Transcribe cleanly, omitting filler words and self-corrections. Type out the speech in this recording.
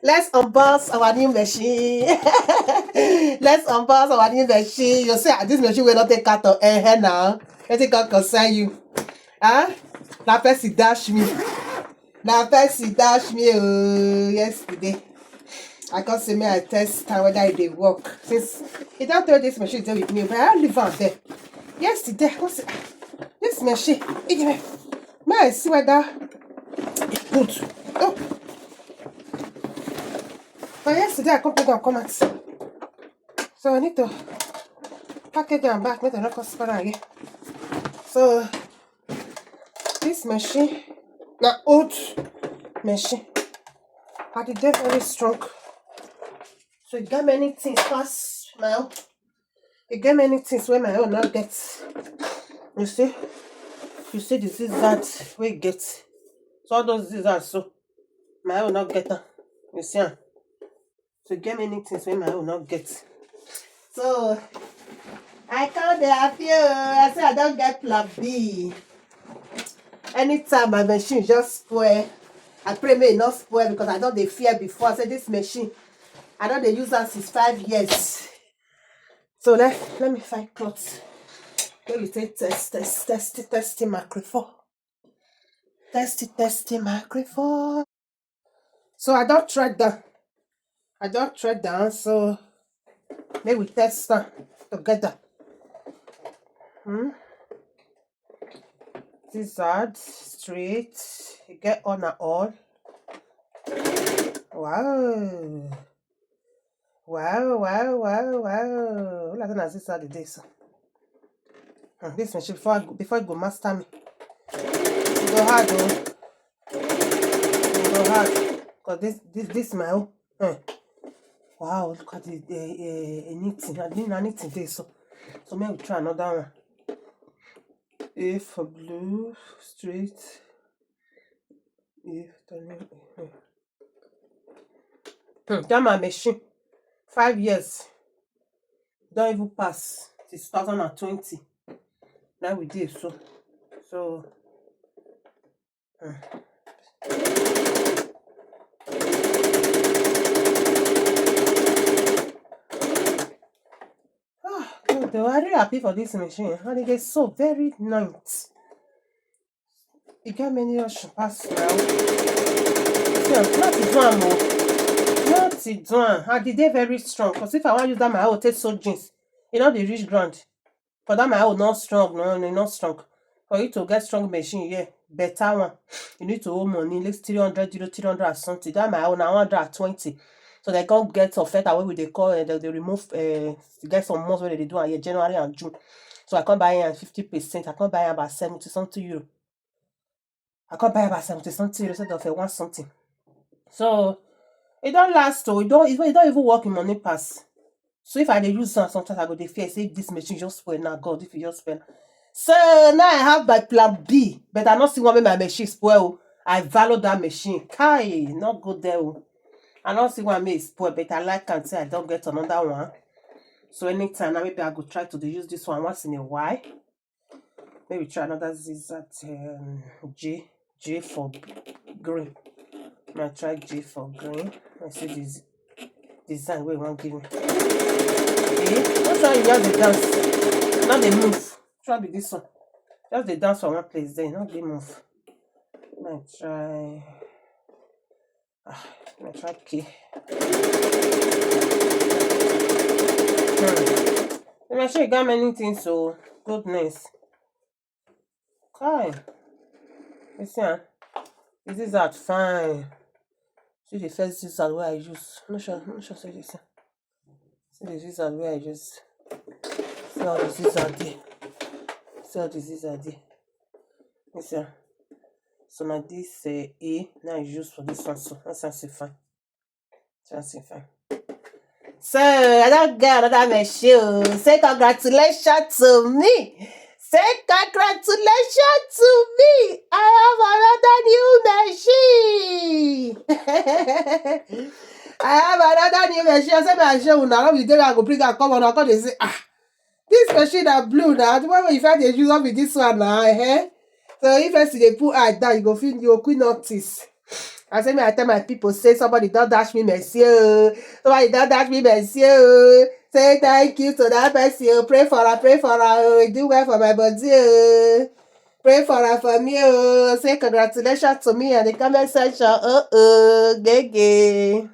Let's unbox our new machine. Let's unbox our new machine. You say this machine will not take out of now. Let it concern you. Huh? Na person dash me. Na person dash me yesterday. I can't say me I test whether it dey work. Since he don't throw this machine there with me, but I leave am there. Yesterday, I come say, this machine, may I see whether it's good. Oh, but yesterday I come put am come out. So I need to package am back, make dem no come spoil am again. So this machine na old machine, and e dey very strong. So e get many things pass my own. E get many things wey my own no get. You see the zigzag wey e get. So all those zigzags so my own no get am. You see am. So e get many things wey my own no get. So I come dey happy I say I don get plan B. Anytime my machine just spoil, I pray may e not spoil because I don dey fear before. I say this machine, I don dey use am since 5 years. So let me find cloth. Let me take testing microphone. Testing microphone. So I don't tread down. So maybe we test them together. Zigzag, straight, you get on and all. Wow. Like that zigzag today, so. This machine before it go master me. It go hard though. It go hard. Because this my own. Wow, look at the knitting. I didn't know knitting this, so maybe we try another one. A for blue, straight. That my machine. 5 years. Don't even pass. It's 2020. Now we did so. They were really happy for this machine. And it is so very nice. You get many options pass now. Not it one. And the day very strong. Because if I want to use that my own take so jeans, the rich ground. For that my own not strong, no, not strong. For you to get strong machine, yeah, better one. You need to owe money, at least 300 or something. That my own 120. So they can't get offset away with the call and they remove get some months where they do and January and June. So I can't buy at 50%. I can't buy about 70 something euro. I can't buy about 70 something euro instead of 1 something. So it don't last though. It don't even work in money pass. So if I dey use am, sometimes I go dey fear say this machine just spoil now. God, if you just spoil. So now I have my plan B, but I not see one make my machine spoil. I value that machine. Kai, not go there. I not see one make spoil, but I like and say I don't get another one. So anytime now maybe I go try to use this one once in a while. Maybe try another zigzag J for green. I try J for green. I see this design where you want give me. Don't try you just the dance. Not the move. Try be this one. Just the dance from one place then, not the move. Let's try. Let's try K. The machine got many things, so goodness. Okay. You see, this is that fine. See the first zigzag where I use. I'm not sure say this. See the zigzag where I use. See all the zigzag there. You see. So now this A, now I use for this one. So that's fine. So I don't get another machine. Say congratulations to me. I have another new machine. I have another new machine. I say machine now. The day I go bring and come on. I come they say this machine are blue now. The one if I dey use up with this one now, So if I see they put eye down, you go feel you quick notice. I say, me, I tell my people, say somebody don't dash me monsieur. Somebody don't dash me monsieur. Say thank you to that person. Pray for her, pray for her. Do well for my body. Pray for her for me. Say congratulations to me and the comment section. Gay.